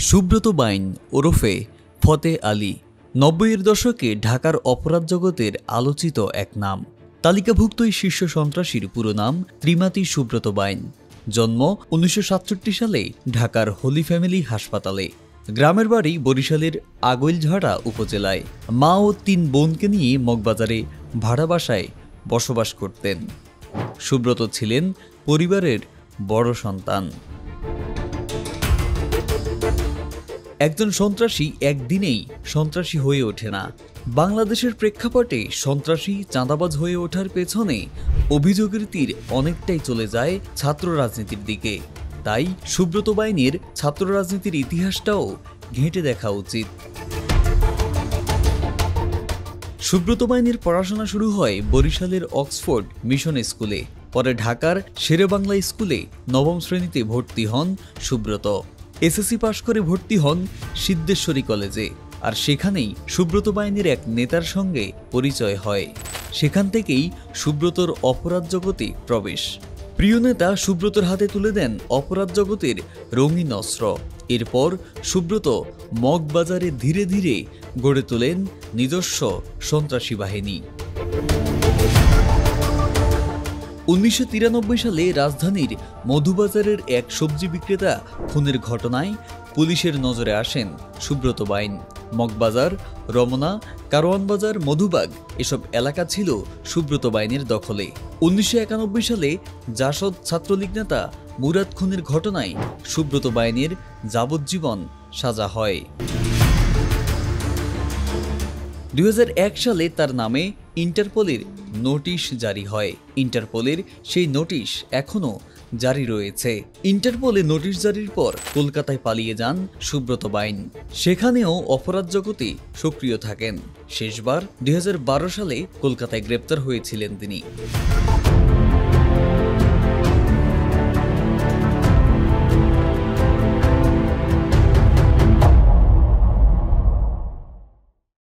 সুব্রত বাইন ওরফে ফতে আলী ৯০-এর দশকে ঢাকার অপরাধ জগতের আলোচিত এক নাম। তালিকাভুক্ত এই শীর্ষ সন্ত্রাসীর পুরো নাম ত্রিমাতি সুব্রত বাইন। জন্ম ১৯৬৭ সালে ঢাকার হোলি ফ্যামিলি হাসপাতালে। গ্রামের বাড়ি বরিশালের আগৈলঝাড়া উপজেলায়। মা ও ৩ বোনকে নিয়ে মগবাজারে ভাড়া বাসায় বসবাস করতেন। সুব্রত ছিলেন পরিবারের বড় সন্তান। একজন সন্ত্রাসী একদিনেই সন্ত্রাসী হয়ে ওঠে না। বাংলাদেশের প্রেক্ষাপটে সন্ত্রাসী চাঁদাবাজ হয়ে ওঠার পেছনে অভিযোগের তীর অনেকটাই চলে যায় ছাত্র রাজনীতির দিকে। তাই সুব্রত বাইনের ছাত্র রাজনীতির ইতিহাসটাও ঘেঁটে দেখা উচিত। সুব্রত বাইনের পড়াশোনা শুরু হয় বরিশালের অক্সফোর্ড মিশন স্কুলে। পরে ঢাকার শেরেবাংলা স্কুলে ৯ম শ্রেণীতে ভর্তি হন সুব্রত। এসএসসি পাশ করে ভর্তি হন সিদ্ধেশ্বরী কলেজে। আর সেখানেই সুব্রত বাইনের এক নেতার সঙ্গে পরিচয় হয়। সেখান থেকেই সুব্রতর অপরাধ জগতে প্রবেশ। প্রিয় নেতা সুব্রতর হাতে তুলে দেন অপরাধ জগতের রঙিন অস্ত্র। এরপর সুব্রত মগবাজারে ধীরে ধীরে গড়ে তোলেন নিজস্ব সন্ত্রাসী বাহিনী। ১৯৯৩ সালে রাজধানীর মধুবাজারের এক সবজি বিক্রেতা খুনের ঘটনায় পুলিশের নজরে আসেন সুব্রত বাইন। মগবাজার, রমনা, কারওয়ানবাজার, মধুবাগ এসব এলাকা ছিল সুব্রত বাইনের দখলে। ১৯৯১ সালে জাসদ ছাত্রলীগ নেতা মুরাদ খুনের ঘটনায় সুব্রত বাইনের যাবজ্জীবন সাজা হয়। ২০০১ সালে তার নামে ইন্টারপোলের নোটিশ জারি হয়। ইন্টারপোলের সেই নোটিশ এখনও জারি রয়েছে। ইন্টারপোলে নোটিশ জারির পর কলকাতায় পালিয়ে যান সুব্রত বাইন। সেখানেও অপরাধ জগতে সক্রিয় থাকেন। শেষবার ২০১২ সালে কলকাতায় গ্রেপ্তার হয়েছিলেন তিনি।